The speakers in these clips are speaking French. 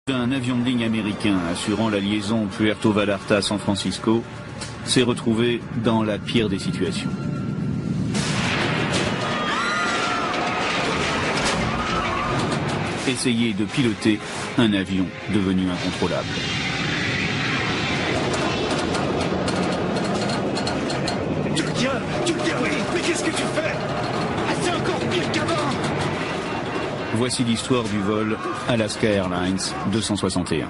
Un avion de ligne américain assurant la liaison Puerto Vallarta-San Francisco s'est retrouvé dans la pire des situations. Essayer de piloter un avion devenu incontrôlable. Tu le tiens, oui, mais qu'est-ce que tu fais? C'est encore pire qu'avant. Voici l'histoire du vol Alaska Airlines 261.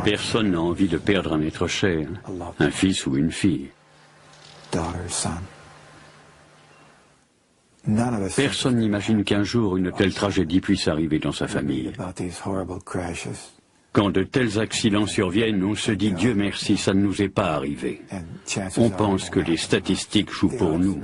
Personne n'a envie de perdre un être cher, un fils ou une fille. Personne n'imagine qu'un jour une telle tragédie puisse arriver dans sa famille. Quand de tels accidents surviennent, on se dit Dieu merci, ça ne nous est pas arrivé. On pense que les statistiques jouent pour nous.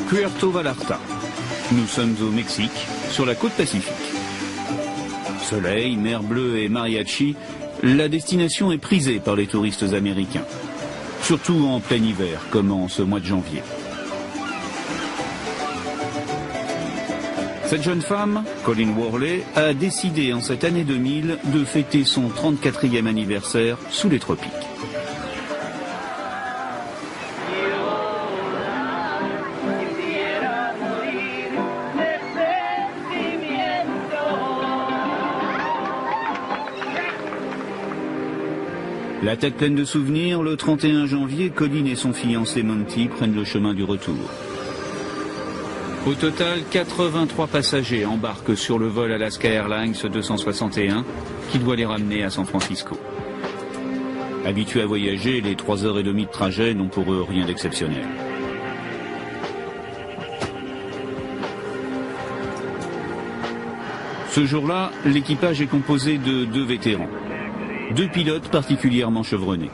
Puerto Vallarta. Nous sommes au Mexique, sur la côte pacifique. Soleil, mer bleue et mariachi, la destination est prisée par les touristes américains. Surtout en plein hiver, comme en ce mois de janvier. Cette jeune femme, Colleen Worley, a décidé en cette année 2000 de fêter son 34e anniversaire sous les tropiques. La tête pleine de souvenirs, le 31 janvier, Colleen et son fiancé Monty prennent le chemin du retour. Au total, 83 passagers embarquent sur le vol Alaska Airlines 261 qui doit les ramener à San Francisco. Habitués à voyager, les 3h30 de trajet n'ont pour eux rien d'exceptionnel. Ce jour-là, l'équipage est composé de 2 vétérans. 2 pilotes particulièrement chevronnés,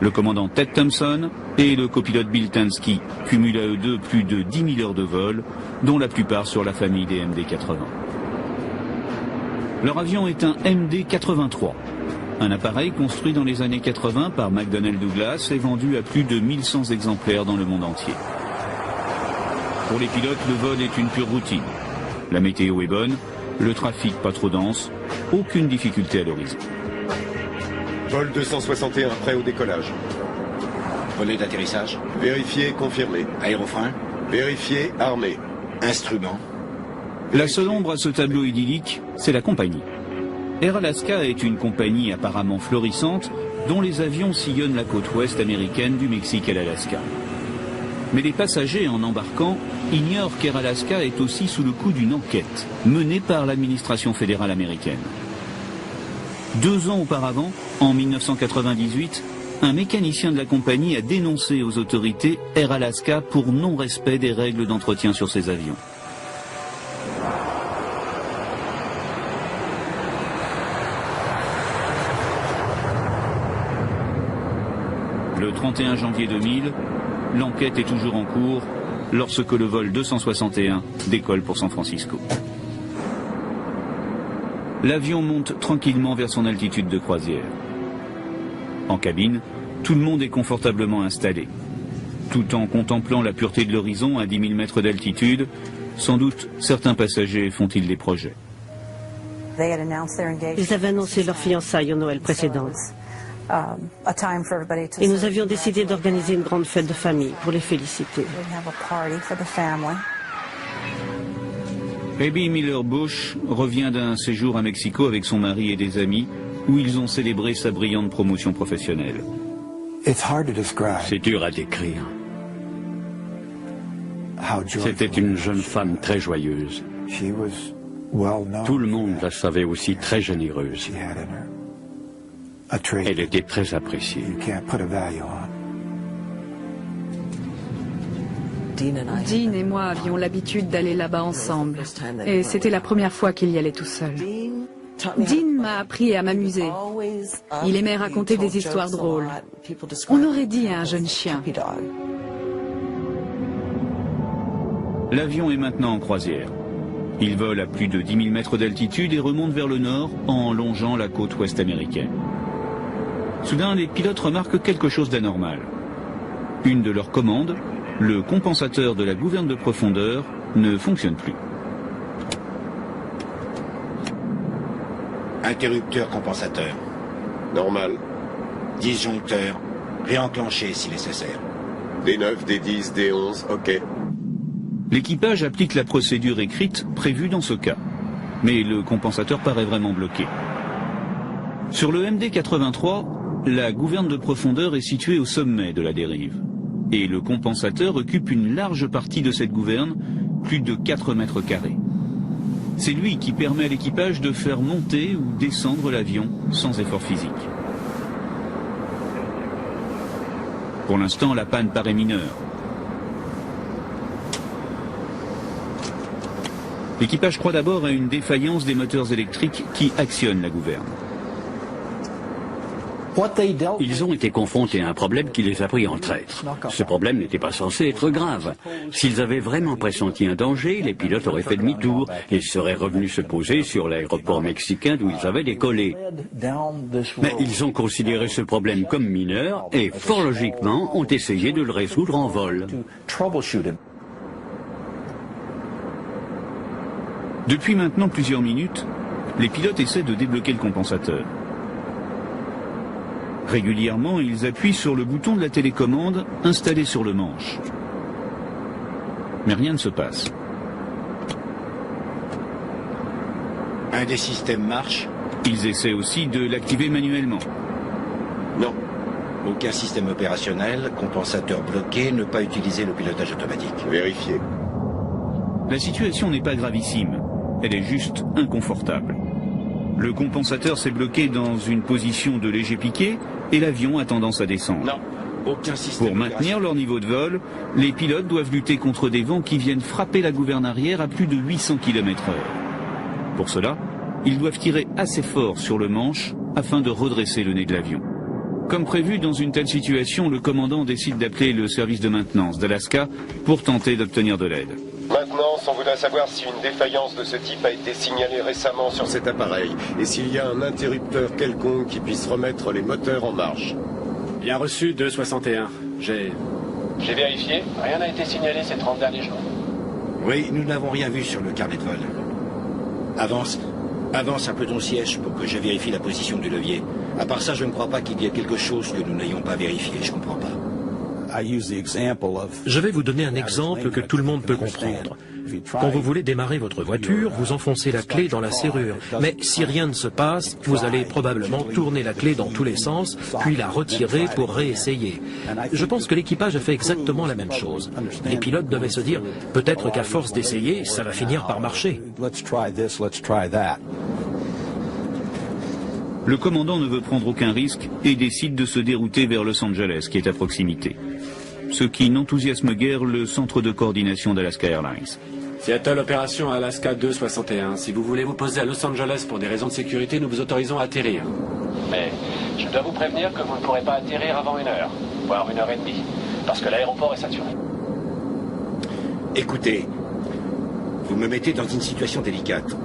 le commandant Ted Thompson et le copilote Bill Tansky, cumulent à eux deux plus de 10 000 heures de vol, dont la plupart sur la famille des MD-80. Leur avion est un MD-83, un appareil construit dans les années 80 par McDonnell Douglas et vendu à plus de 1100 exemplaires dans le monde entier. Pour les pilotes, le vol est une pure routine. La météo est bonne, le trafic pas trop dense, aucune difficulté à l'horizon. Vol 261 prêt au décollage. Relais d'atterrissage. Vérifié, confirmé. Aérofrein. Vérifié, armé. Instrument. La seule ombre à ce tableau idyllique, c'est la compagnie. Air Alaska est une compagnie apparemment florissante dont les avions sillonnent la côte ouest américaine du Mexique à l'Alaska. Mais les passagers en embarquant ignorent qu'Air Alaska est aussi sous le coup d'une enquête menée par l'administration fédérale américaine. 2 ans auparavant, en 1998, un mécanicien de la compagnie a dénoncé aux autorités Air Alaska pour non-respect des règles d'entretien sur ses avions. Le 31 janvier 2000, l'enquête est toujours en cours lorsque le vol 261 décolle pour San Francisco. L'avion monte tranquillement vers son altitude de croisière. En cabine, tout le monde est confortablement installé. Tout en contemplant la pureté de l'horizon à 10 000 mètres d'altitude, sans doute certains passagers font-ils des projets. Ils avaient annoncé leur fiançailles au Noël précédent. Et nous avions décidé d'organiser une grande fête de famille pour les féliciter. Abby Miller Bush revient d'un séjour à Mexico avec son mari et des amis où ils ont célébré sa brillante promotion professionnelle. C'est dur à décrire. C'était une jeune femme très joyeuse. Tout le monde la savait aussi très généreuse. Elle était très appréciée. Dean et moi avions l'habitude d'aller là-bas ensemble. Et c'était la première fois qu'il y allait tout seul. Dean m'a appris à m'amuser. Il aimait raconter des histoires drôles. On aurait dit à un jeune chien. L'avion est maintenant en croisière. Il vole à plus de 10 000 mètres d'altitude et remonte vers le nord en longeant la côte ouest américaine. Soudain, les pilotes remarquent quelque chose d'anormal. Une de leurs commandes, le compensateur de la gouverne de profondeur, ne fonctionne plus. Interrupteur compensateur. Normal. Disjoncteur. Réenclenché si nécessaire. D9, D10, D11, ok. L'équipage applique la procédure écrite prévue dans ce cas. Mais le compensateur paraît vraiment bloqué. Sur le MD-83, la gouverne de profondeur est située au sommet de la dérive. Et le compensateur occupe une large partie de cette gouverne, plus de 4 mètres carrés. C'est lui qui permet à l'équipage de faire monter ou descendre l'avion sans effort physique. Pour l'instant, la panne paraît mineure. L'équipage croit d'abord à une défaillance des moteurs électriques qui actionnent la gouverne. Ils ont été confrontés à un problème qui les a pris en traître. Ce problème n'était pas censé être grave. S'ils avaient vraiment pressenti un danger, les pilotes auraient fait demi-tour et seraient revenus se poser sur l'aéroport mexicain d'où ils avaient décollé. Mais ils ont considéré ce problème comme mineur et, fort logiquement, ont essayé de le résoudre en vol. Depuis maintenant plusieurs minutes, les pilotes essaient de débloquer le compensateur. Régulièrement, ils appuient sur le bouton de la télécommande installé sur le manche. Mais rien ne se passe. Un des systèmes marche. Ils essaient aussi de l'activer manuellement. Non. Aucun système opérationnel, compensateur bloqué, ne pas utiliser le pilotage automatique. Vérifié. La situation n'est pas gravissime. Elle est juste inconfortable. Le compensateur s'est bloqué dans une position de léger piqué et l'avion a tendance à descendre. Non, aucun système. Pour maintenir leur niveau de vol, les pilotes doivent lutter contre des vents qui viennent frapper la gouverne arrière à plus de 800 km/h. Pour cela, ils doivent tirer assez fort sur le manche afin de redresser le nez de l'avion. Comme prévu, dans une telle situation, le commandant décide d'appeler le service de maintenance d'Alaska pour tenter d'obtenir de l'aide. Maintenance, on voudrait savoir si une défaillance de ce type a été signalée récemment sur cet appareil et s'il y a un interrupteur quelconque qui puisse remettre les moteurs en marche. Bien reçu, 261. J'ai vérifié, rien n'a été signalé ces 30 derniers jours. Oui, nous n'avons rien vu sur le carnet de vol. Avance un peu ton siège pour que je vérifie la position du levier. À part ça, je ne crois pas qu'il y ait quelque chose que nous n'ayons pas vérifié, je comprends pas. Je vais vous donner un exemple que tout le monde peut comprendre. Quand vous voulez démarrer votre voiture, vous enfoncez la clé dans la serrure. Mais si rien ne se passe, vous allez probablement tourner la clé dans tous les sens, puis la retirer pour réessayer. Je pense que l'équipage a fait exactement la même chose. Les pilotes devaient se dire, peut-être qu'à force d'essayer, ça va finir par marcher. Le commandant ne veut prendre aucun risque et décide de se dérouter vers Los Angeles, qui est à proximité. Ce qui n'enthousiasme guère le centre de coordination d'Alaska Airlines. Seattle, opération Alaska 261. Si vous voulez vous poser à Los Angeles pour des raisons de sécurité, nous vous autorisons à atterrir. Mais je dois vous prévenir que vous ne pourrez pas atterrir avant 1 heure, voire 1h30, parce que l'aéroport est saturé. Écoutez, vous me mettez dans une situation délicate.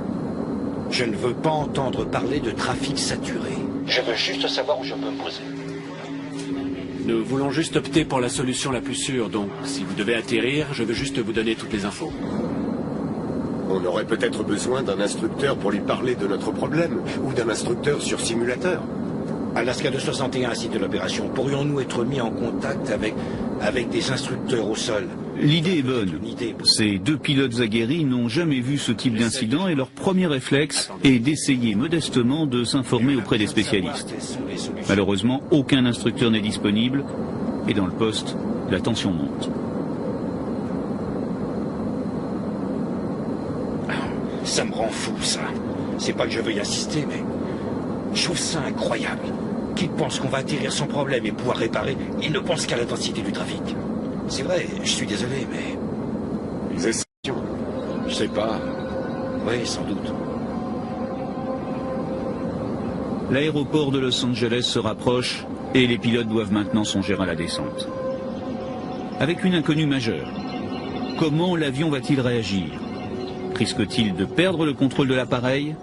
Je ne veux pas entendre parler de trafic saturé. Je veux juste savoir où je peux me poser. Nous voulons juste opter pour la solution la plus sûre, donc si vous devez atterrir, je veux juste vous donner toutes les infos. On aurait peut-être besoin d'un instructeur pour lui parler de notre problème, ou d'un instructeur sur simulateur. Alaska 261 site de l'opération. Pourrions-nous être mis en contact avec des instructeurs au sol? L'idée est bonne. Ces deux pilotes aguerris n'ont jamais vu ce type d'incident et leur premier réflexe est d'essayer modestement de s'informer auprès des spécialistes. Malheureusement, aucun instructeur n'est disponible et dans le poste, la tension monte. Ça me rend fou, ça. C'est pas que je veuille insister, mais je trouve ça incroyable. Qu'ils pensent qu'on va atterrir sans problème et pouvoir réparer, ils ne pensent qu'à l'intensité du trafic. C'est vrai, je suis désolé, mais... Ils essaient. Je sais pas. Oui, sans doute. L'aéroport de Los Angeles se rapproche et les pilotes doivent maintenant songer à la descente. Avec une inconnue majeure. Comment l'avion va-t-il réagir? Risque-t-il de perdre le contrôle de l'appareil?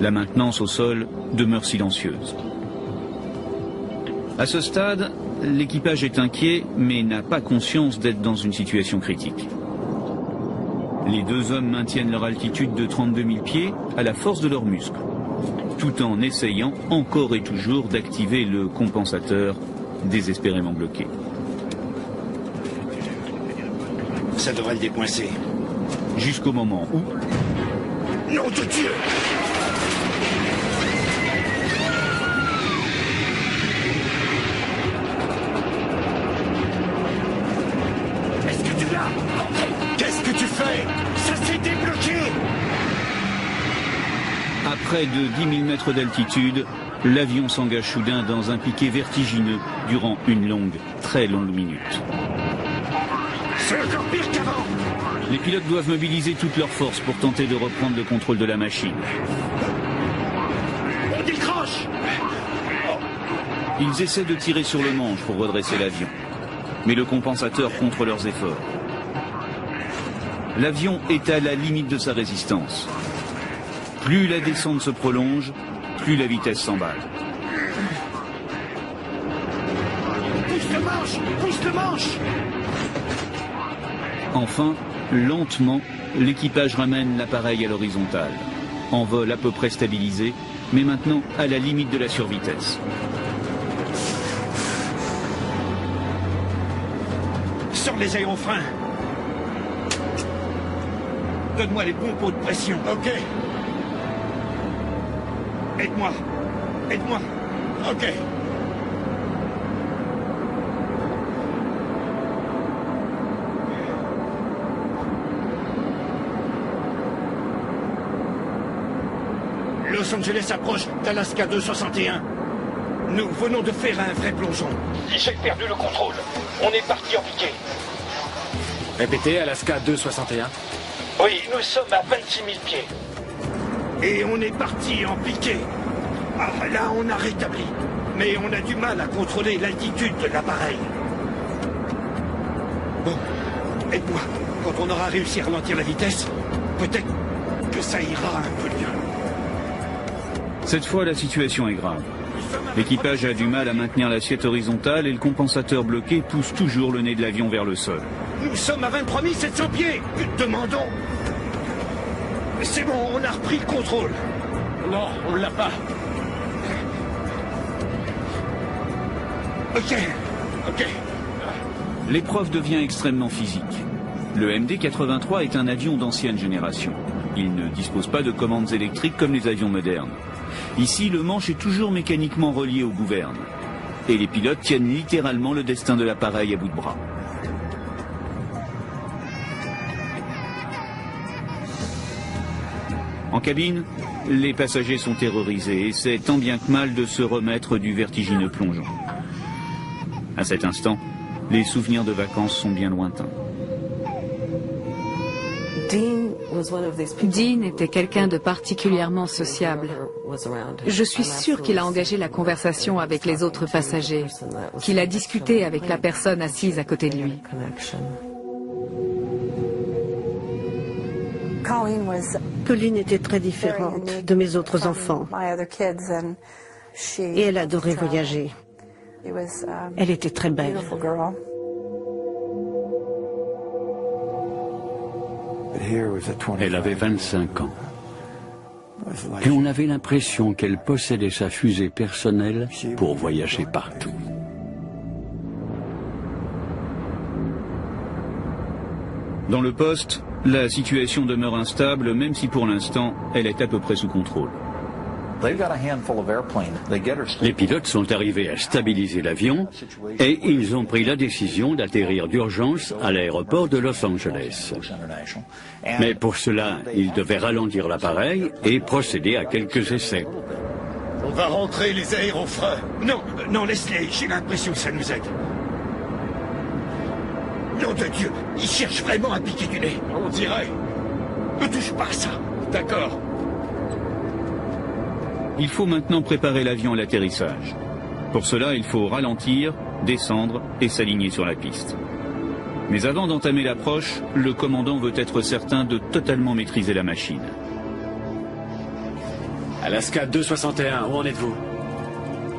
La maintenance au sol demeure silencieuse. À ce stade, l'équipage est inquiet, mais n'a pas conscience d'être dans une situation critique. Les deux hommes maintiennent leur altitude de 32 000 pieds à la force de leurs muscles, tout en essayant encore et toujours d'activer le compensateur désespérément bloqué. Ça devrait le décoincer. Jusqu'au moment où... Nom de Dieu! Est-ce que tu l'as? Qu'est-ce que tu fais? Ça s'est débloqué! À près de 10 000 mètres d'altitude, l'avion s'engage soudain dans un piqué vertigineux durant une longue, très longue minute. C'est encore pire qu'avant! Les pilotes doivent mobiliser toutes leurs forces pour tenter de reprendre le contrôle de la machine. On décroche! Ils essaient de tirer sur le manche pour redresser l'avion, mais le compensateur contre leurs efforts. L'avion est à la limite de sa résistance. Plus la descente se prolonge, plus la vitesse s'emballe. Pousse le manche! Pousse le manche! Enfin, lentement, l'équipage ramène l'appareil à l'horizontale. En vol à peu près stabilisé, mais maintenant à la limite de la survitesse. Sors les aérofreins! Donne-moi les pompes de pression. Ok, Aide-moi! Aide-moi! ok. Los Angeles approche d'Alaska 261. Nous venons de faire un vrai plongeon. J'ai perdu le contrôle. On est parti en piqué. Répétez, Alaska 261. Oui, nous sommes à 26 000 pieds. Et on est parti en piqué. Ah, là, on a rétabli. Mais on a du mal à contrôler l'altitude de l'appareil. Bon, aide-moi. Quand on aura réussi à ralentir la vitesse, peut-être que ça ira un peu mieux. Cette fois, la situation est grave. L'équipage a du mal à maintenir l'assiette horizontale et le compensateur bloqué pousse toujours le nez de l'avion vers le sol. Nous sommes à 23 700 pieds. Demandons. C'est bon, on a repris le contrôle. Non, on l'a pas. Ok. L'épreuve devient extrêmement physique. Le MD-83 est un avion d'ancienne génération. Il ne dispose pas de commandes électriques comme les avions modernes. Ici, le manche est toujours mécaniquement relié aux gouvernes. Et les pilotes tiennent littéralement le destin de l'appareil à bout de bras. En cabine, les passagers sont terrorisés et essaient tant bien que mal de se remettre du vertigineux plongeon. À cet instant, les souvenirs de vacances sont bien lointains. Dean était quelqu'un de particulièrement sociable. Je suis sûre qu'il a engagé la conversation avec les autres passagers, qu'il a discuté avec la personne assise à côté de lui. Colleen était très différente de mes autres enfants et elle adorait voyager. Elle était très belle. Elle avait 25 ans. Et on avait l'impression qu'elle possédait sa fusée personnelle pour voyager partout. Dans le poste, la situation demeure instable, même si pour l'instant, elle est à peu près sous contrôle. Les pilotes sont arrivés à stabiliser l'avion et ils ont pris la décision d'atterrir d'urgence à l'aéroport de Los Angeles. Mais pour cela, ils devaient ralentir l'appareil et procéder à quelques essais. On va rentrer les aérofreins. Non, laisse-les. J'ai l'impression que ça nous aide. Nom de Dieu, il cherche vraiment à piquer du nez. On dirait. Ne touche pas à ça. D'accord. Il faut maintenant préparer l'avion à l'atterrissage. Pour cela, il faut ralentir, descendre et s'aligner sur la piste. Mais avant d'entamer l'approche, le commandant veut être certain de totalement maîtriser la machine. Alaska 261, où en êtes-vous?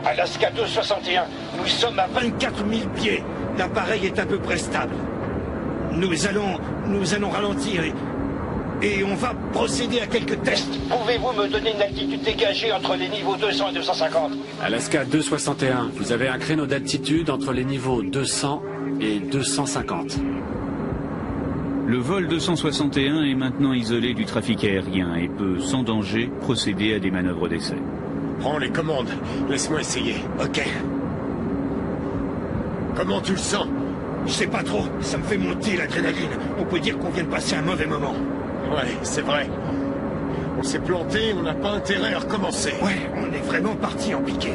Alaska 261, nous sommes à 24 000 pieds. L'appareil est à peu près stable. Nous allons ralentir et on va procéder à quelques tests. Pouvez-vous me donner une altitude dégagée entre les niveaux 200 et 250? Alaska 261, vous avez un créneau d'altitude entre les niveaux 200 et 250. Le vol 261 est maintenant isolé du trafic aérien et peut, sans danger, procéder à des manœuvres d'essai. Prends les commandes. Laisse-moi essayer. Ok. Comment tu le sens? Je sais pas trop, ça me fait monter l'adrénaline. On peut dire qu'on vient de passer un mauvais moment. Ouais, c'est vrai. On s'est planté, on n'a pas intérêt à recommencer. Ouais, on est vraiment parti en piqué.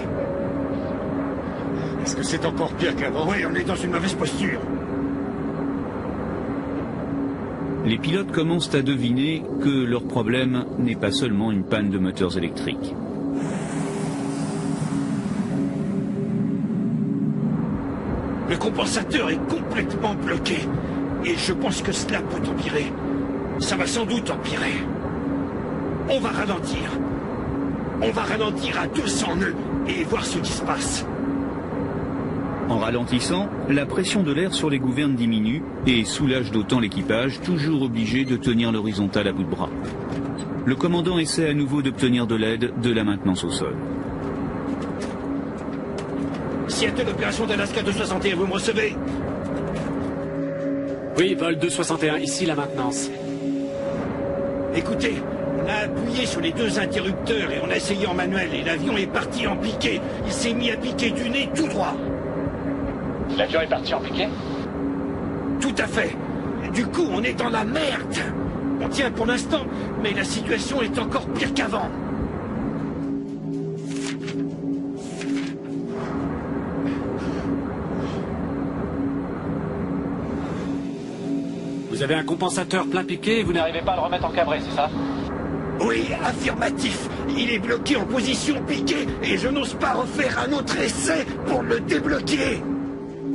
Est-ce que c'est encore pire qu'avant? Ouais, on est dans une mauvaise posture. Les pilotes commencent à deviner que leur problème n'est pas seulement une panne de moteurs électriques. Le compensateur est complètement bloqué. Et je pense que cela peut empirer. Ça va sans doute empirer. On va ralentir. On va ralentir à 200 nœuds et voir ce qui se passe. En ralentissant, la pression de l'air sur les gouvernes diminue et soulage d'autant l'équipage, toujours obligé de tenir l'horizontale à bout de bras. Le commandant essaie à nouveau d'obtenir de l'aide de la maintenance au sol. Seattle, opération d'Alaska 261, vous me recevez? Oui, vol 261, ici la maintenance. Écoutez, on a appuyé sur les deux interrupteurs et on a essayé en manuel et l'avion est parti en piqué. Il s'est mis à piquer du nez tout droit. L'avion est parti en piqué? Tout à fait. Du coup, on est dans la merde. On tient pour l'instant, mais la situation est encore pire qu'avant. Vous avez un compensateur plein piqué et vous n'arrivez pas à le remettre en cabré, c'est ça? Oui, affirmatif. Il est bloqué en position piquée et je n'ose pas refaire un autre essai pour le débloquer.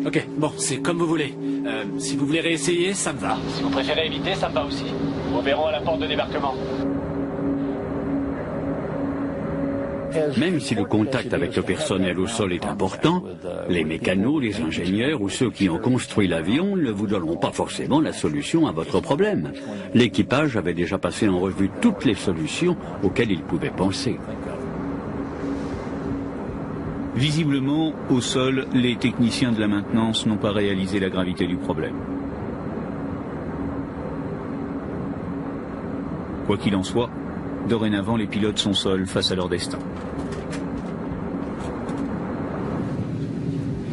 Ok, bon, c'est comme vous voulez. Si vous voulez réessayer, ça me va. Si vous préférez éviter, ça me va aussi. Nous verrons à la porte de débarquement. Même si le contact avec le personnel au sol est important, les mécanos, les ingénieurs ou ceux qui ont construit l'avion ne vous donneront pas forcément la solution à votre problème. L'équipage avait déjà passé en revue toutes les solutions auxquelles il pouvait penser. Visiblement, au sol, les techniciens de la maintenance n'ont pas réalisé la gravité du problème. Quoi qu'il en soit, dorénavant, les pilotes sont seuls face à leur destin.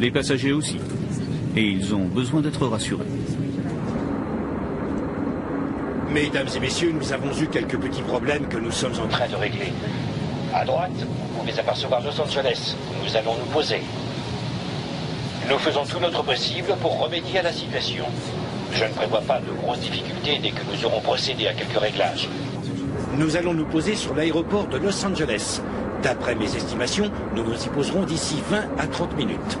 Les passagers aussi. Et ils ont besoin d'être rassurés. Mesdames et messieurs, nous avons eu quelques petits problèmes que nous sommes en train de régler. À droite, vous pouvez apercevoir Los Angeles, où nous allons nous poser. Nous faisons tout notre possible pour remédier à la situation. Je ne prévois pas de grosses difficultés dès que nous aurons procédé à quelques réglages. Nous allons nous poser sur l'aéroport de Los Angeles. D'après mes estimations, nous nous y poserons d'ici 20 à 30 minutes.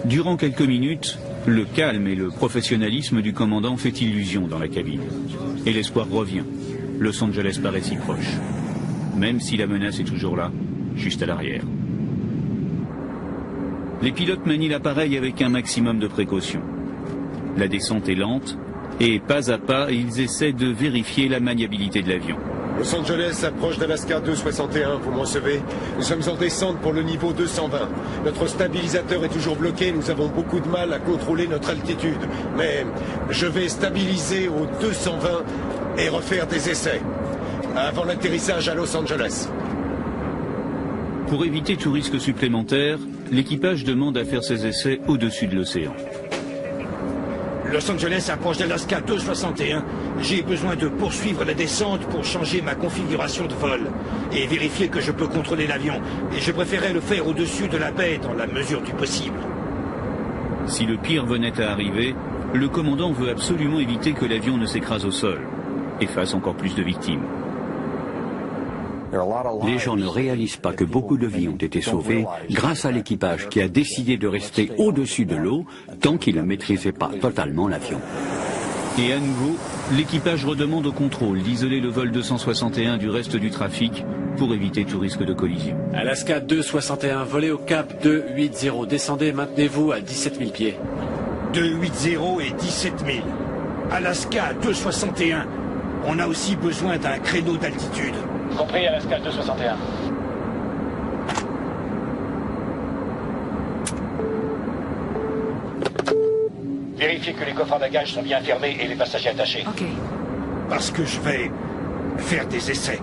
Durant quelques minutes, le calme et le professionnalisme du commandant fait illusion dans la cabine. Et l'espoir revient. Los Angeles paraît si proche. Même si la menace est toujours là, juste à l'arrière. Les pilotes manient l'appareil avec un maximum de précaution. La descente est lente, et pas à pas, ils essaient de vérifier la maniabilité de l'avion. Los Angeles approche d'Alaska 261, vous me recevez? Nous sommes en descente pour le niveau 220. Notre stabilisateur est toujours bloqué, nous avons beaucoup de mal à contrôler notre altitude. Mais je vais stabiliser au 220 et refaire des essais. Avant l'atterrissage à Los Angeles. Pour éviter tout risque supplémentaire, l'équipage demande à faire ses essais au-dessus de l'océan. Los Angeles approche d'Alaska 261. J'ai besoin de poursuivre la descente pour changer ma configuration de vol et vérifier que je peux contrôler l'avion. Et je préférais le faire au-dessus de la baie dans la mesure du possible. Si le pire venait à arriver, le commandant veut absolument éviter que l'avion ne s'écrase au sol et fasse encore plus de victimes. Les gens ne réalisent pas que beaucoup de vies ont été sauvées grâce à l'équipage qui a décidé de rester au-dessus de l'eau tant qu'il ne maîtrisait pas totalement l'avion. Et à nouveau, l'équipage redemande au contrôle d'isoler le vol 261 du reste du trafic pour éviter tout risque de collision. Alaska 261, volez au cap 280, descendez, maintenez-vous à 17 000 pieds. 280 et 17 000. Alaska 261, on a aussi besoin d'un créneau d'altitude. Compris, Alaska 261. Vérifiez que les coffres à bagages sont bien fermés et les passagers attachés. Ok. Parce que je vais faire des essais.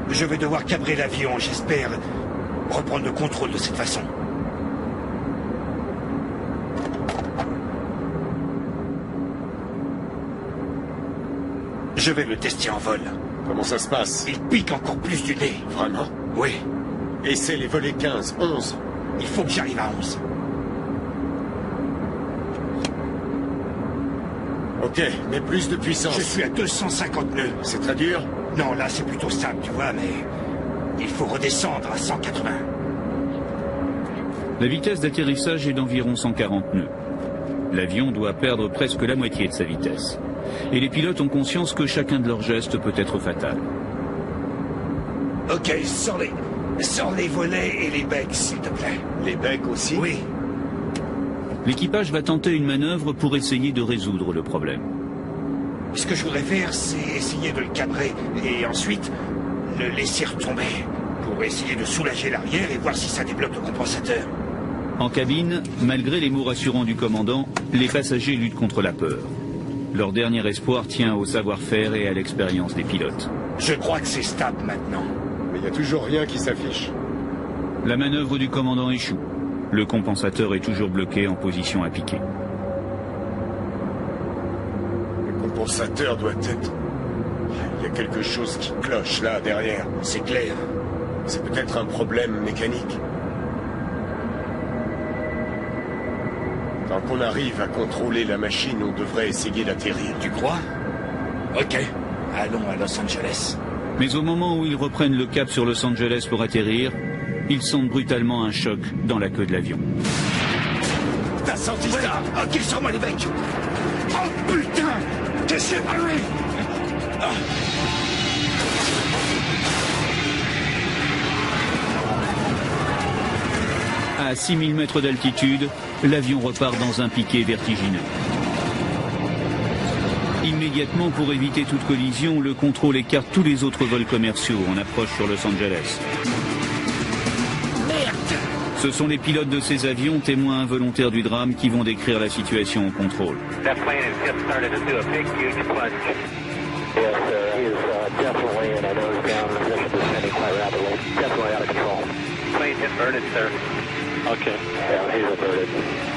Je vais devoir cabrer l'avion, j'espère reprendre le contrôle de cette façon. Je vais le tester en vol. Comment ça se passe? Il pique encore plus du nez. Vraiment? Oui. Et c'est les volets 15, 11. Il faut que j'arrive à 11. Ok, mais plus de puissance. Je suis à 250 nœuds. C'est très dur? Non, là c'est plutôt stable, tu vois, mais il faut redescendre à 180. La vitesse d'atterrissage est d'environ 140 nœuds. L'avion doit perdre presque la moitié de sa vitesse. Et les pilotes ont conscience que chacun de leurs gestes peut être fatal. Ok, sors les volets et les becs, s'il te plaît. Les becs aussi? Oui. L'équipage va tenter une manœuvre pour essayer de résoudre le problème. Ce que je voudrais faire, c'est essayer de le cabrer et ensuite le laisser retomber pour essayer de soulager l'arrière et voir si ça débloque le compensateur. En cabine, malgré les mots rassurants du commandant, les passagers luttent contre la peur. Leur dernier espoir tient au savoir-faire et à l'expérience des pilotes. Je crois que c'est stable maintenant. Mais il n'y a toujours rien qui s'affiche. La manœuvre du commandant échoue. Le compensateur est toujours bloqué en position à piquer. Le compensateur doit être... Il y a quelque chose qui cloche là, derrière. C'est clair. C'est peut-être un problème mécanique. Tant qu'on arrive à contrôler la machine, on devrait essayer d'atterrir. Tu crois? Ok. Allons à Los Angeles. Mais au moment où ils reprennent le cap sur Los Angeles pour atterrir, ils sentent brutalement un choc dans la queue de l'avion. T'as senti ça? Ok, sors-moi les becs. Oh putain! Qu'est-ce que c'est? À 6000 mètres d'altitude, l'avion repart dans un piqué vertigineux. Immédiatement, pour éviter toute collision, le contrôle écarte tous les autres vols commerciaux en approche sur Los Angeles. Ce sont les pilotes de ces avions, témoins involontaires du drame, qui vont décrire la situation au contrôle.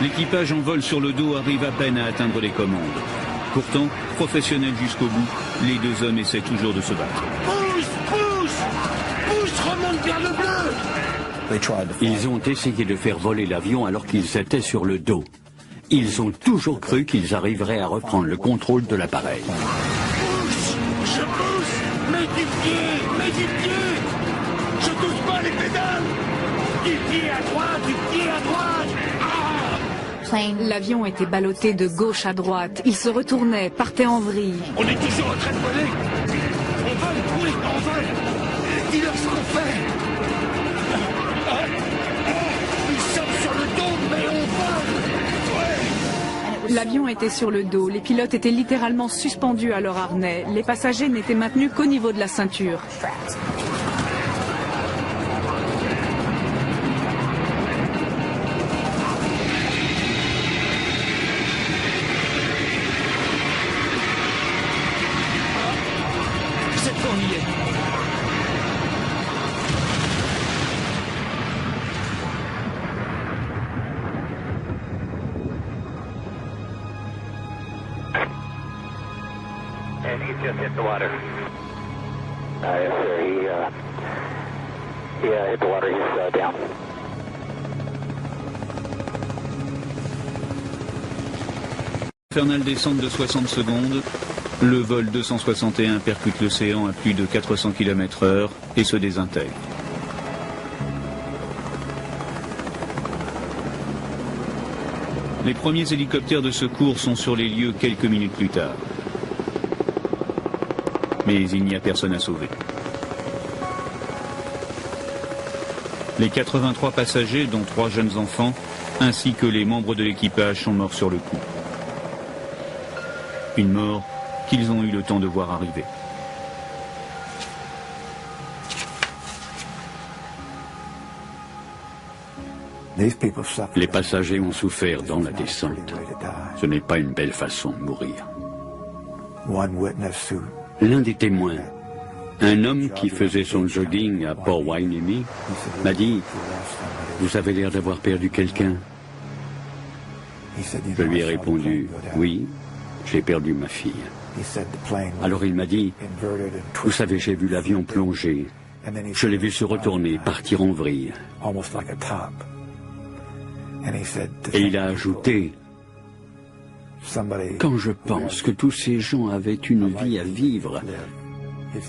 L'équipage en vol sur le dos arrive à peine à atteindre les commandes. Pourtant, professionnels jusqu'au bout, les deux hommes essaient toujours de se battre. Pousse, remonte vers le bleu. Ils ont essayé de faire voler l'avion alors qu'ils étaient sur le dos. Ils ont toujours cru qu'ils arriveraient à reprendre le contrôle de l'appareil. Pousse, je pousse, mets du pied. Je touche pas les pédales. Du pied à droite, L'avion était ballotté de gauche à droite. Il se retournait, partait en vrille. On est toujours en train de voler. On vole. Dis-leur ce qu'on fait. Nous sommes sur le dos, mais on vole. L'avion était sur le dos. Les pilotes étaient littéralement suspendus à leur harnais. Les passagers n'étaient maintenus qu'au niveau de la ceinture. And he's just hit the water. Yes, sir. He hit the water. He's down. infernale descente de 60 secondes, le vol 261 percute l'océan à plus de 400 km/h et se désintègre. Les premiers hélicoptères de secours sont sur les lieux quelques minutes plus tard. Mais il n'y a personne à sauver. Les 83 passagers, dont 3 jeunes enfants, ainsi que les membres de l'équipage sont morts sur le coup. Une mort qu'ils ont eu le temps de voir arriver. Les passagers ont souffert dans la descente. Ce n'est pas une belle façon de mourir. L'un des témoins, un homme qui faisait son jogging à Port Hueneme, m'a dit « Vous avez l'air d'avoir perdu quelqu'un ?» Je lui ai répondu « Oui, j'ai perdu ma fille. » Alors il m'a dit « Vous savez, j'ai vu l'avion plonger. Je l'ai vu se retourner, partir en vrille. » Et il a ajouté « Quand je pense que tous ces gens avaient une vie à vivre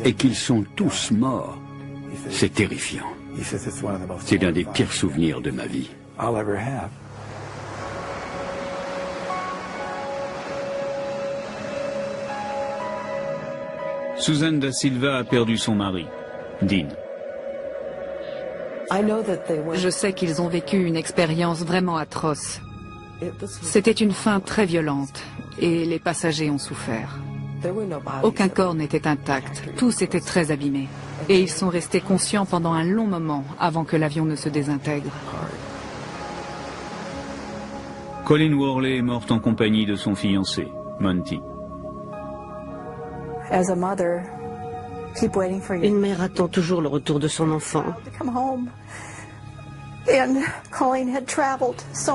et qu'ils sont tous morts, c'est terrifiant. C'est l'un des pires souvenirs de ma vie. » Suzanne da Silva a perdu son mari, Dean. Je sais qu'ils ont vécu une expérience vraiment atroce. C'était une fin très violente et les passagers ont souffert. Aucun corps n'était intact, tous étaient très abîmés. Et ils sont restés conscients pendant un long moment avant que l'avion ne se désintègre. Colleen Worley est morte en compagnie de son fiancé, Monty. Une mère attend toujours le retour de son enfant.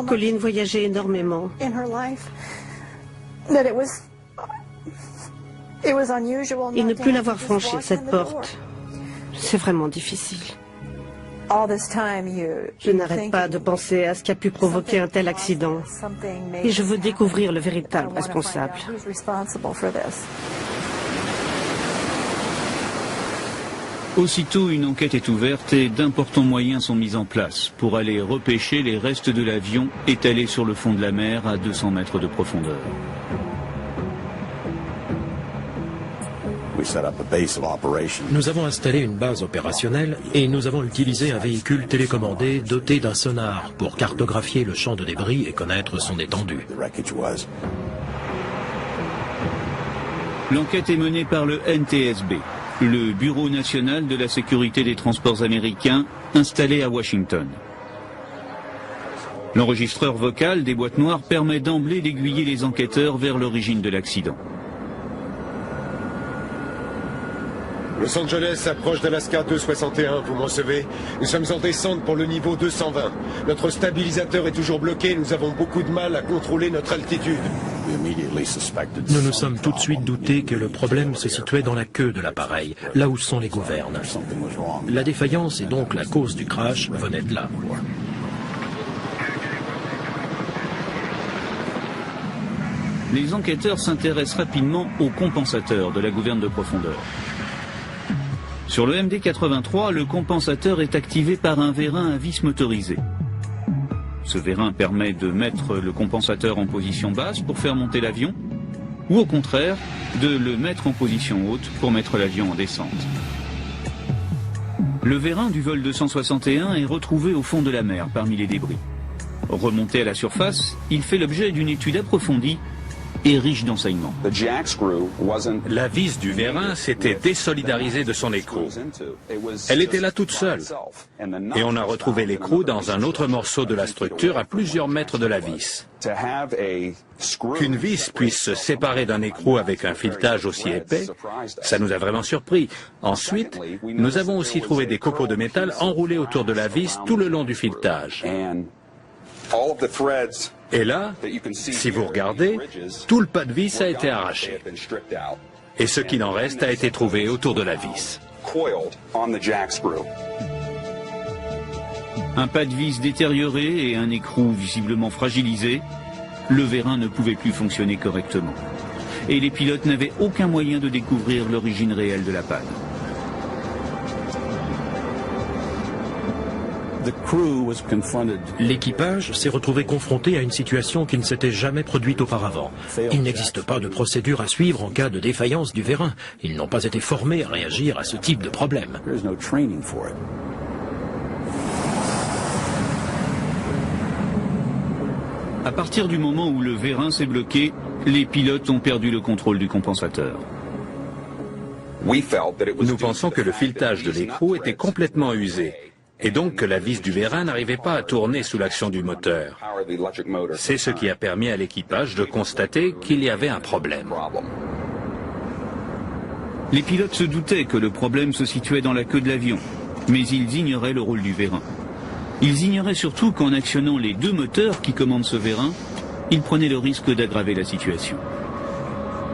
Colleen voyageait énormément. Et ne plus l'avoir franchi, cette porte, c'est vraiment difficile. Je n'arrête pas de penser à ce qui a pu provoquer un tel accident. Et je veux découvrir le véritable responsable. Aussitôt, une enquête est ouverte et d'importants moyens sont mis en place pour aller repêcher les restes de l'avion étalés sur le fond de la mer à 200 mètres de profondeur. Nous avons installé une base opérationnelle et nous avons utilisé un véhicule télécommandé doté d'un sonar pour cartographier le champ de débris et connaître son étendue. L'enquête est menée par le NTSB, le Bureau national de la sécurité des transports américains, installé à Washington. L'enregistreur vocal des boîtes noires permet d'emblée d'aiguiller les enquêteurs vers l'origine de l'accident. Los Angeles approche d'Alaska 261, vous m'en savez. Nous sommes en descente pour le niveau 220. Notre stabilisateur est toujours bloqué, nous avons beaucoup de mal à contrôler notre altitude. Nous nous sommes tout de suite doutés que le problème se situait dans la queue de l'appareil, là où sont les gouvernes. La défaillance et donc la cause du crash venait de là. Les enquêteurs s'intéressent rapidement au compensateur de la gouverne de profondeur. Sur le MD-83, le compensateur est activé par un vérin à vis motorisé. Ce vérin permet de mettre le compensateur en position basse pour faire monter l'avion, ou au contraire, de le mettre en position haute pour mettre l'avion en descente. Le vérin du vol 261 est retrouvé au fond de la mer parmi les débris. Remonté à la surface, il fait l'objet d'une étude approfondie et riche d'enseignements. La vis du vérin s'était désolidarisée de son écrou. Elle était là toute seule. Et on a retrouvé l'écrou dans un autre morceau de la structure à plusieurs mètres de la vis. Qu'une vis puisse se séparer d'un écrou avec un filetage aussi épais, ça nous a vraiment surpris. Ensuite, nous avons aussi trouvé des copeaux de métal enroulés autour de la vis tout le long du filetage. Et là, si vous regardez, tout le pas de vis a été arraché. Et ce qu'il en reste a été trouvé autour de la vis. Un pas de vis détérioré et un écrou visiblement fragilisé, le vérin ne pouvait plus fonctionner correctement. Et les pilotes n'avaient aucun moyen de découvrir l'origine réelle de la panne. L'équipage s'est retrouvé confronté à une situation qui ne s'était jamais produite auparavant. Il n'existe pas de procédure à suivre en cas de défaillance du vérin. Ils n'ont pas été formés à réagir à ce type de problème. À partir du moment où le vérin s'est bloqué, les pilotes ont perdu le contrôle du compensateur. Nous pensons que le filetage de l'écrou était complètement usé, et donc que la vis du vérin n'arrivait pas à tourner sous l'action du moteur. C'est ce qui a permis à l'équipage de constater qu'il y avait un problème. Les pilotes se doutaient que le problème se situait dans la queue de l'avion, mais ils ignoraient le rôle du vérin. Ils ignoraient surtout qu'en actionnant les deux moteurs qui commandent ce vérin, ils prenaient le risque d'aggraver la situation.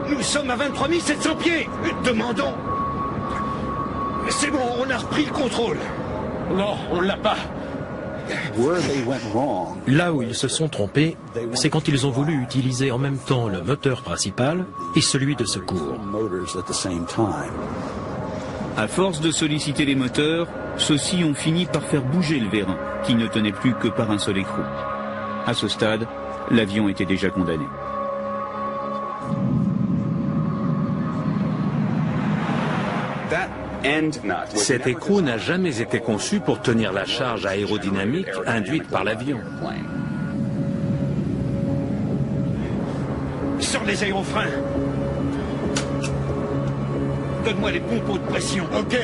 Nous sommes à 23 700 pieds. Demandons. C'est bon, on a repris le contrôle. Non, on l'a pas. Là où ils se sont trompés, c'est quand ils ont voulu utiliser en même temps le moteur principal et celui de secours. À force de solliciter les moteurs, ceux-ci ont fini par faire bouger le vérin, qui ne tenait plus que par un seul écrou. À ce stade, l'avion était déjà condamné. Cet écrou n'a jamais été conçu pour tenir la charge aérodynamique induite par l'avion. Sors les aérofreins. Donne-moi les pompes de pression. OK.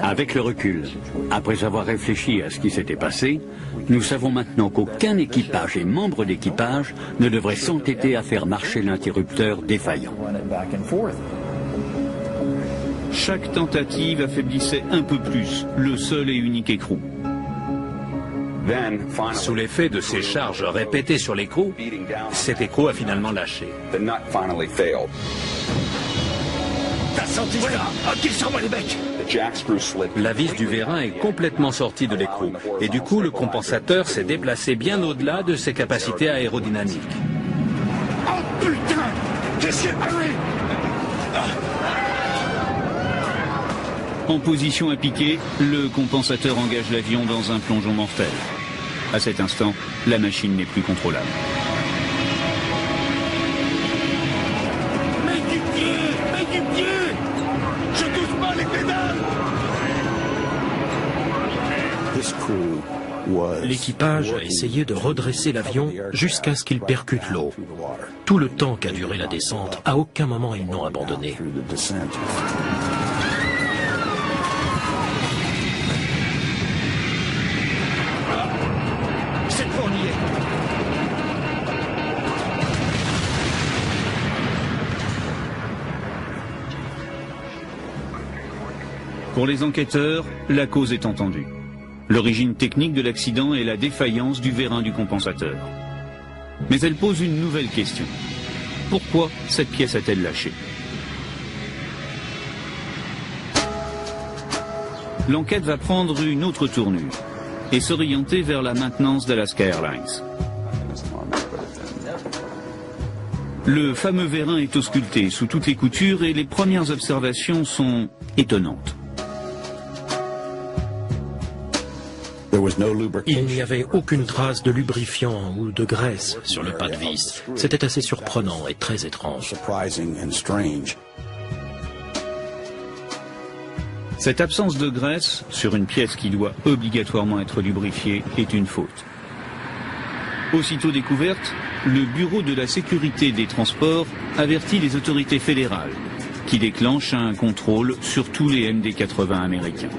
Avec le recul, après avoir réfléchi à ce qui s'était passé, nous savons maintenant qu'aucun équipage et membre d'équipage ne devrait s'entêter à faire marcher l'interrupteur défaillant. Chaque tentative affaiblissait un peu plus le seul et unique écrou. Sous l'effet de ces charges répétées sur l'écrou, cet écrou a finalement lâché. T'as senti ça? OK, sur moi les becs. La vis du vérin est complètement sortie de l'écrou et du coup le compensateur s'est déplacé bien au-delà de ses capacités aérodynamiques. Oh putain! Qu'est-ce qu'il y a? En position à piquer, le compensateur engage l'avion dans un plongeon mortel. À cet instant, la machine n'est plus contrôlable. Mets du pied! Je touche pas les pédales! L'équipage a essayé de redresser l'avion jusqu'à ce qu'il percute l'eau. Tout le temps qu'a duré la descente, à aucun moment ils n'ont abandonné. Cette fois on y est. Pour les enquêteurs, la cause est entendue. L'origine technique de l'accident est la défaillance du vérin du compensateur. Mais elle pose une nouvelle question. Pourquoi cette pièce a-t-elle lâché? L'enquête va prendre une autre tournure et s'orienter vers la maintenance d'Alaska Airlines. Le fameux vérin est ausculté sous toutes les coutures et les premières observations sont étonnantes. Il n'y avait aucune trace de lubrifiant ou de graisse sur le pas de vis. C'était assez surprenant et très étrange. Cette absence de graisse sur une pièce qui doit obligatoirement être lubrifiée est une faute. Aussitôt découverte, le Bureau de la sécurité des transports avertit les autorités fédérales qui déclenchent un contrôle sur tous les MD-80 américains.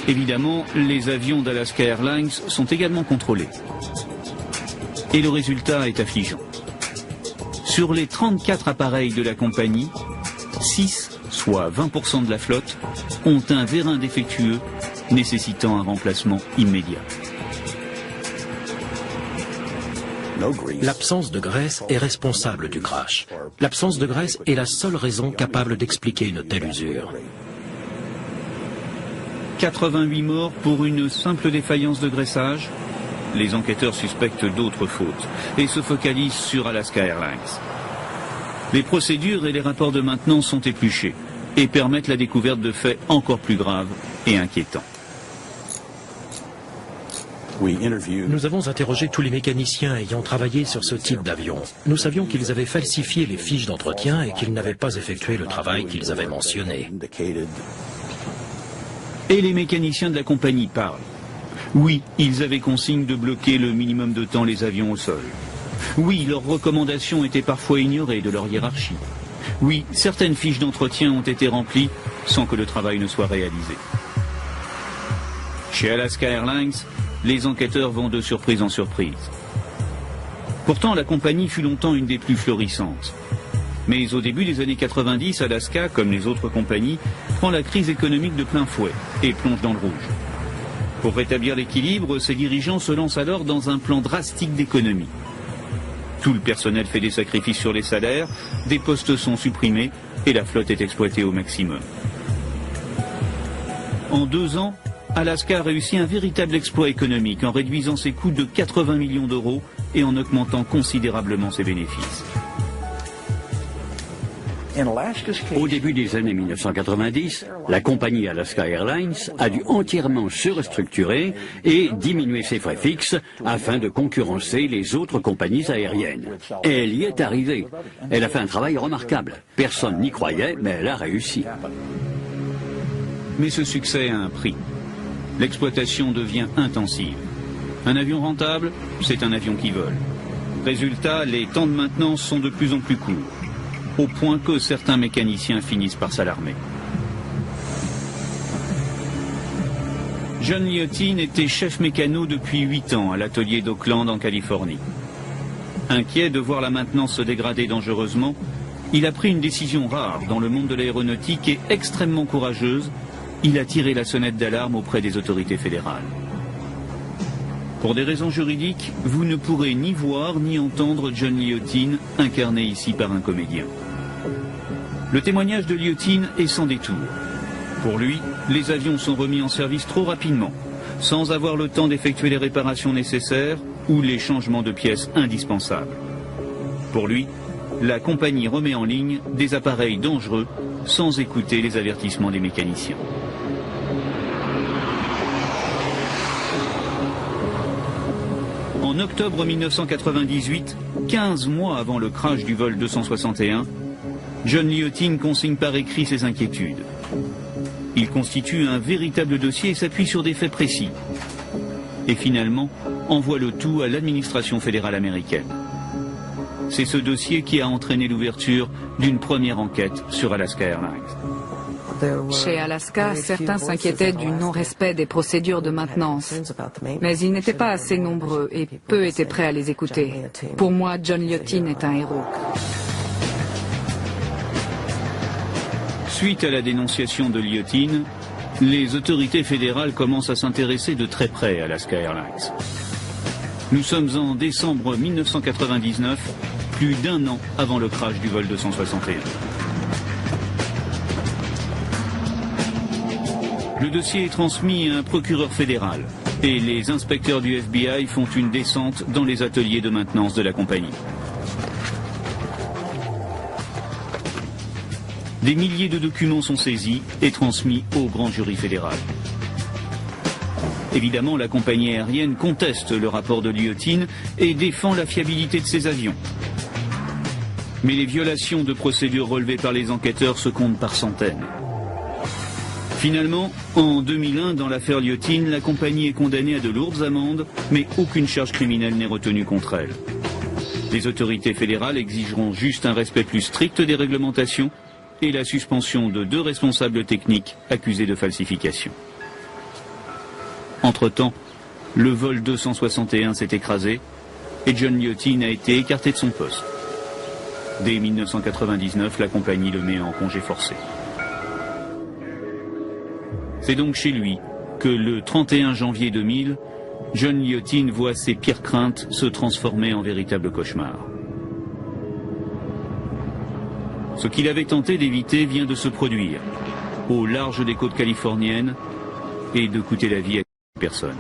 Évidemment, les avions d'Alaska Airlines sont également contrôlés. Et le résultat est affligeant. Sur les 34 appareils de la compagnie, 6, soit 20% de la flotte, ont un vérin défectueux nécessitant un remplacement immédiat. L'absence de graisse est responsable du crash. L'absence de graisse est la seule raison capable d'expliquer une telle usure. 88 morts pour une simple défaillance de graissage. Les enquêteurs suspectent d'autres fautes et se focalisent sur Alaska Airlines. Les procédures et les rapports de maintenance sont épluchés et permettent la découverte de faits encore plus graves et inquiétants. Nous avons interrogé tous les mécaniciens ayant travaillé sur ce type d'avion. Nous savions qu'ils avaient falsifié les fiches d'entretien et qu'ils n'avaient pas effectué le travail qu'ils avaient mentionné. Et les mécaniciens de la compagnie parlent. Oui, ils avaient consigne de bloquer le minimum de temps les avions au sol. Oui, leurs recommandations étaient parfois ignorées de leur hiérarchie. Oui, certaines fiches d'entretien ont été remplies sans que le travail ne soit réalisé. Chez Alaska Airlines, les enquêteurs vont de surprise en surprise. Pourtant, la compagnie fut longtemps une des plus florissantes. Mais au début des années 90, Alaska, comme les autres compagnies, prend la crise économique de plein fouet et plonge dans le rouge. Pour rétablir l'équilibre, ses dirigeants se lancent alors dans un plan drastique d'économie. Tout le personnel fait des sacrifices sur les salaires, des postes sont supprimés et la flotte est exploitée au maximum. En 2 ans, Alaska a réussi un véritable exploit économique en réduisant ses coûts de 80 millions d'euros et en augmentant considérablement ses bénéfices. Au début des années 1990, la compagnie Alaska Airlines a dû entièrement se restructurer et diminuer ses frais fixes afin de concurrencer les autres compagnies aériennes. Et elle y est arrivée. Elle a fait un travail remarquable. Personne n'y croyait, mais elle a réussi. Mais ce succès a un prix. L'exploitation devient intensive. Un avion rentable, c'est un avion qui vole. Résultat, les temps de maintenance sont de plus en plus courts, au point que certains mécaniciens finissent par s'alarmer. John Liotin était chef mécano depuis 8 ans à l'atelier d'Oakland en Californie. Inquiet de voir la maintenance se dégrader dangereusement, il a pris une décision rare dans le monde de l'aéronautique et extrêmement courageuse. Il a tiré la sonnette d'alarme auprès des autorités fédérales. Pour des raisons juridiques, vous ne pourrez ni voir ni entendre John Liotin, incarné ici par un comédien. Le témoignage de Liotin est sans détour. Pour lui, les avions sont remis en service trop rapidement, sans avoir le temps d'effectuer les réparations nécessaires ou les changements de pièces indispensables. Pour lui, la compagnie remet en ligne des appareils dangereux sans écouter les avertissements des mécaniciens. En octobre 1998, 15 mois avant le crash du vol 261, John Liotin consigne par écrit ses inquiétudes. Il constitue un véritable dossier et s'appuie sur des faits précis. Et finalement, envoie le tout à l'administration fédérale américaine. C'est ce dossier qui a entraîné l'ouverture d'une première enquête sur Alaska Airlines. Chez Alaska, certains s'inquiétaient du non-respect des procédures de maintenance. Mais ils n'étaient pas assez nombreux et peu étaient prêts à les écouter. Pour moi, John Liotin est un héros. Suite à la dénonciation de Liotin, les autorités fédérales commencent à s'intéresser de très près à Alaska Airlines. Nous sommes en décembre 1999, plus d'1 an avant le crash du vol 261. Le dossier est transmis à un procureur fédéral et les inspecteurs du FBI font une descente dans les ateliers de maintenance de la compagnie. Des milliers de documents sont saisis et transmis au grand jury fédéral. Évidemment, la compagnie aérienne conteste le rapport de Liotin et défend la fiabilité de ses avions. Mais les violations de procédures relevées par les enquêteurs se comptent par centaines. Finalement, en 2001, dans l'affaire Liotin, la compagnie est condamnée à de lourdes amendes, mais aucune charge criminelle n'est retenue contre elle. Les autorités fédérales exigeront juste un respect plus strict des réglementations et la suspension de 2 responsables techniques accusés de falsification. Entre-temps, le vol 261 s'est écrasé et John Liotin a été écarté de son poste. Dès 1999, la compagnie le met en congé forcé. C'est donc chez lui que le 31 janvier 2000, John Liotin voit ses pires craintes se transformer en véritable cauchemar. Ce qu'il avait tenté d'éviter vient de se produire, au large des côtes californiennes, et de coûter la vie à personne.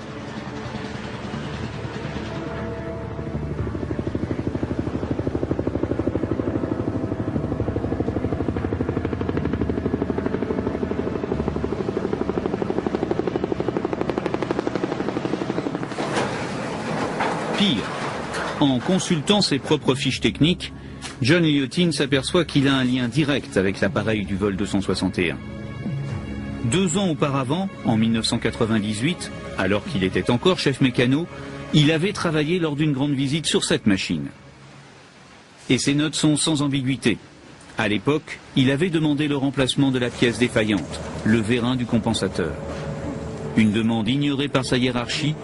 Pire, en consultant ses propres fiches techniques, John Liotine s'aperçoit qu'il a un lien direct avec l'appareil du vol 261. 2 ans auparavant, en 1998, alors qu'il était encore chef mécano, il avait travaillé lors d'une grande visite sur cette machine. Et ses notes sont sans ambiguïté. À l'époque, il avait demandé le remplacement de la pièce défaillante, le vérin du compensateur. Une demande ignorée par sa hiérarchie,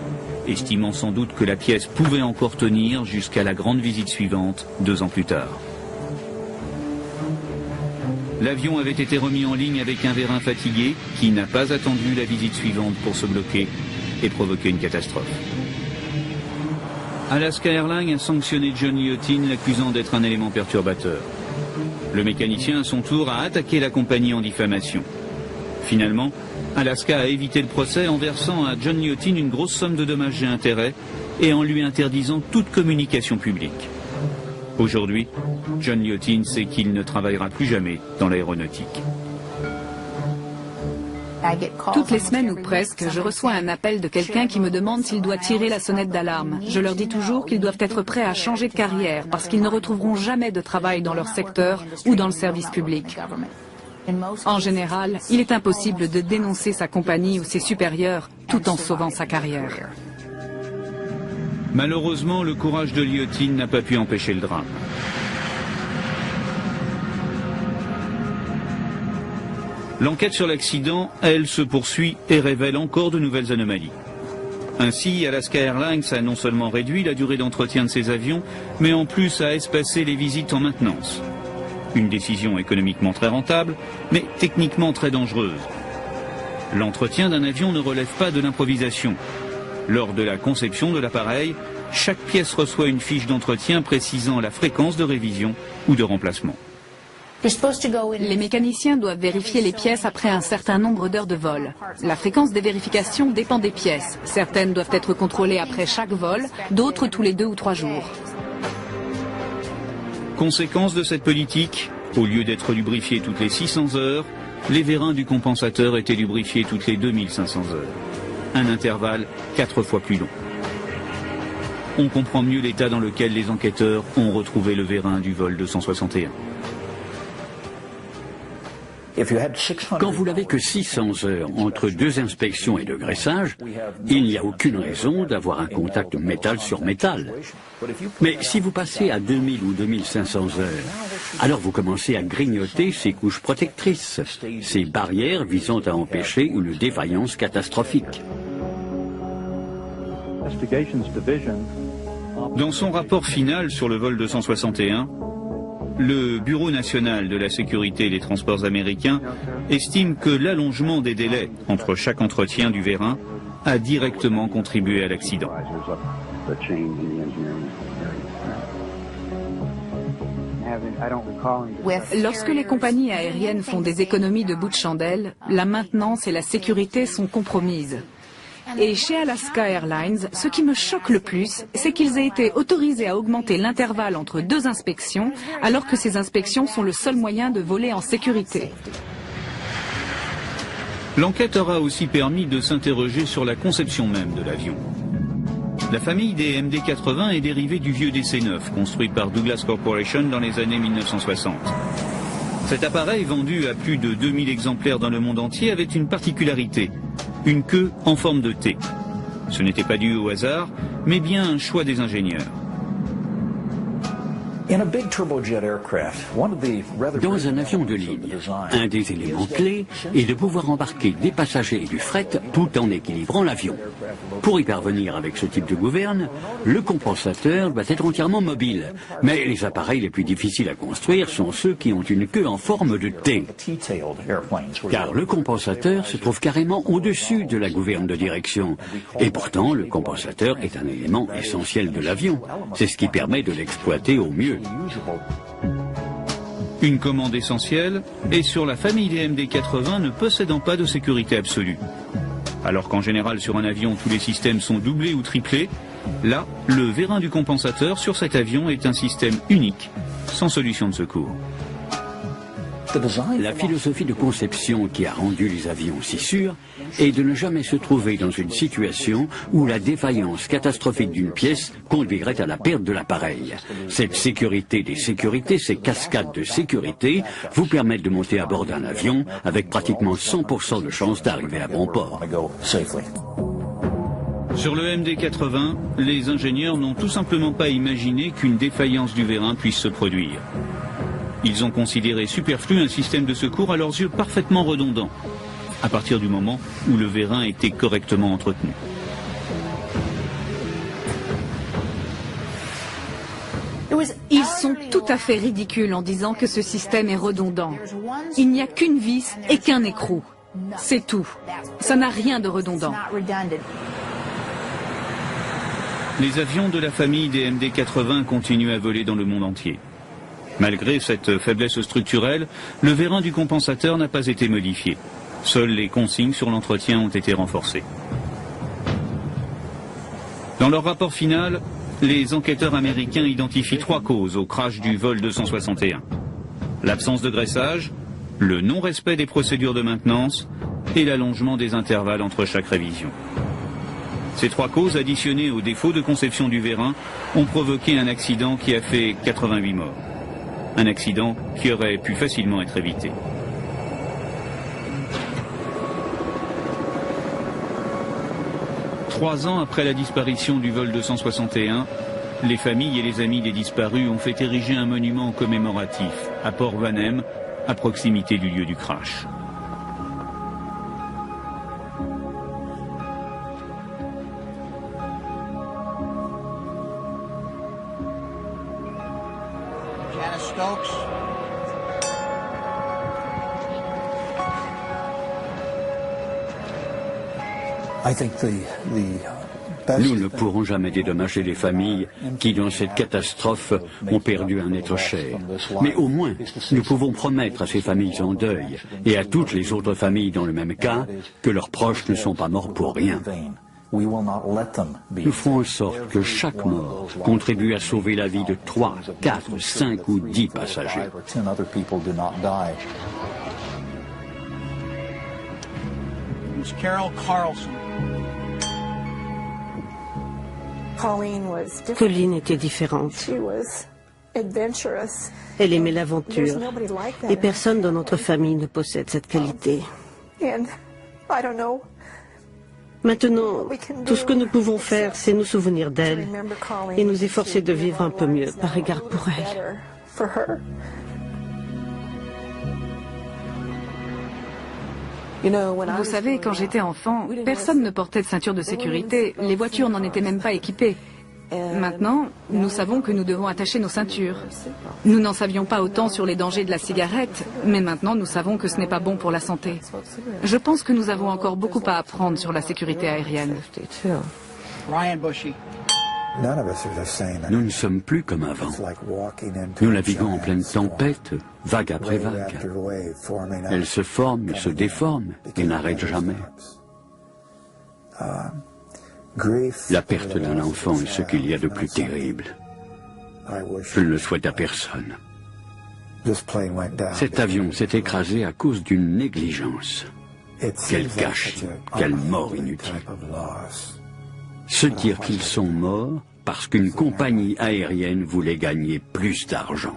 estimant sans doute que la pièce pouvait encore tenir jusqu'à la grande visite suivante, 2 ans plus tard. L'avion avait été remis en ligne avec un vérin fatigué qui n'a pas attendu la visite suivante pour se bloquer et provoquer une catastrophe. Alaska Airlines a sanctionné John Liotine, l'accusant d'être un élément perturbateur. Le mécanicien, à son tour, a attaqué la compagnie en diffamation. Finalement, Alaska a évité le procès en versant à John Liotine une grosse somme de dommages et intérêts et en lui interdisant toute communication publique. Aujourd'hui, John Liotine sait qu'il ne travaillera plus jamais dans l'aéronautique. Toutes les semaines ou presque, je reçois un appel de quelqu'un qui me demande s'il doit tirer la sonnette d'alarme. Je leur dis toujours qu'ils doivent être prêts à changer de carrière parce qu'ils ne retrouveront jamais de travail dans leur secteur ou dans le service public. En général, il est impossible de dénoncer sa compagnie ou ses supérieurs tout en sauvant sa carrière. Malheureusement, le courage de Liotine n'a pas pu empêcher le drame. L'enquête sur l'accident, elle, se poursuit et révèle encore de nouvelles anomalies. Ainsi, Alaska Airlines a non seulement réduit la durée d'entretien de ses avions, mais en plus a espacé les visites en maintenance. Une décision économiquement très rentable, mais techniquement très dangereuse. L'entretien d'un avion ne relève pas de l'improvisation. Lors de la conception de l'appareil, chaque pièce reçoit une fiche d'entretien précisant la fréquence de révision ou de remplacement. Les mécaniciens doivent vérifier les pièces après un certain nombre d'heures de vol. La fréquence des vérifications dépend des pièces. Certaines doivent être contrôlées après chaque vol, d'autres tous les 2 ou 3 jours. Conséquence de cette politique, au lieu d'être lubrifiés toutes les 600 heures, les vérins du compensateur étaient lubrifiés toutes les 2500 heures. Un intervalle 4 fois plus long. On comprend mieux l'état dans lequel les enquêteurs ont retrouvé le vérin du vol 261. Quand vous n'avez que 600 heures entre 2 inspections et 2 graissages, il n'y a aucune raison d'avoir un contact métal sur métal. Mais si vous passez à 2000 ou 2500 heures, alors vous commencez à grignoter ces couches protectrices, ces barrières visant à empêcher une défaillance catastrophique. Dans son rapport final sur le vol 261, le Bureau national de la sécurité et des transports américains estime que l'allongement des délais entre chaque entretien du vérin a directement contribué à l'accident. Lorsque les compagnies aériennes font des économies de bout de chandelle, la maintenance et la sécurité sont compromises. Et chez Alaska Airlines, ce qui me choque le plus, c'est qu'ils aient été autorisés à augmenter l'intervalle entre 2 inspections, alors que ces inspections sont le seul moyen de voler en sécurité. L'enquête aura aussi permis de s'interroger sur la conception même de l'avion. La famille des MD-80 est dérivée du vieux DC-9, construit par Douglas Corporation dans les années 1960. Cet appareil, vendu à plus de 2000 exemplaires dans le monde entier, avait une particularité. Une queue en forme de T. Ce n'était pas dû au hasard, mais bien un choix des ingénieurs. Dans un avion de ligne, un des éléments clés est de pouvoir embarquer des passagers et du fret tout en équilibrant l'avion. Pour y parvenir avec ce type de gouverne, le compensateur doit être entièrement mobile. Mais les appareils les plus difficiles à construire sont ceux qui ont une queue en forme de T. Car le compensateur se trouve carrément au-dessus de la gouverne de direction. Et pourtant, le compensateur est un élément essentiel de l'avion. C'est ce qui permet de l'exploiter au mieux. Une commande essentielle, et sur la famille des MD-80 ne possédant pas de sécurité absolue. Alors qu'en général sur un avion tous les systèmes sont doublés ou triplés, là, le vérin du compensateur sur cet avion est un système unique, sans solution de secours. La philosophie de conception qui a rendu les avions si sûrs est de ne jamais se trouver dans une situation où la défaillance catastrophique d'une pièce conduirait à la perte de l'appareil. Cette sécurité des sécurités, ces cascades de sécurité, vous permettent de monter à bord d'un avion avec pratiquement 100% de chances d'arriver à bon port. Sur le MD-80, les ingénieurs n'ont tout simplement pas imaginé qu'une défaillance du vérin puisse se produire. Ils ont considéré superflu un système de secours à leurs yeux parfaitement redondant, à partir du moment où le vérin était correctement entretenu. Ils sont tout à fait ridicules en disant que ce système est redondant. Il n'y a qu'une vis et qu'un écrou. C'est tout. Ça n'a rien de redondant. Les avions de la famille des MD-80 continuent à voler dans le monde entier. Malgré cette faiblesse structurelle, le vérin du compensateur n'a pas été modifié. Seules les consignes sur l'entretien ont été renforcées. Dans leur rapport final, les enquêteurs américains identifient 3 causes au crash du vol 261. L'absence de graissage, le non-respect des procédures de maintenance et l'allongement des intervalles entre chaque révision. Ces 3 causes, additionnées aux défauts de conception du vérin, ont provoqué un accident qui a fait 88 morts. Un accident qui aurait pu facilement être évité. Trois ans après la disparition du vol 261, les familles et les amis des disparus ont fait ériger un monument commémoratif à Port Vanhem, à proximité du lieu du crash. Nous ne pourrons jamais dédommager les familles qui, dans cette catastrophe, ont perdu un être cher. Mais au moins, nous pouvons promettre à ces familles en deuil et à toutes les autres familles dans le même cas que leurs proches ne sont pas morts pour rien. Nous ferons en sorte que chaque mort contribue à sauver la vie de 3, 4, 5 ou 10 passagers. Colleen était différente. Elle aimait l'aventure. Et personne dans notre famille ne possède cette qualité. Maintenant, tout ce que nous pouvons faire, c'est nous souvenir d'elle et nous efforcer de vivre un peu mieux par égard pour elle. Vous savez, quand j'étais enfant, personne ne portait de ceinture de sécurité. Les voitures n'en étaient même pas équipées. Maintenant, nous savons que nous devons attacher nos ceintures. Nous n'en savions pas autant sur les dangers de la cigarette, mais maintenant nous savons que ce n'est pas bon pour la santé. Je pense que nous avons encore beaucoup à apprendre sur la sécurité aérienne. Nous ne sommes plus comme avant. Nous naviguons en pleine tempête, vague après vague. Elle se forme, se déforme et n'arrête jamais. La perte d'un enfant est ce qu'il y a de plus terrible. Je ne le souhaite à personne. Cet avion s'est écrasé à cause d'une négligence. Quel gâchis, quelle mort inutile. Se dire qu'ils sont morts parce qu'une compagnie aérienne voulait gagner plus d'argent.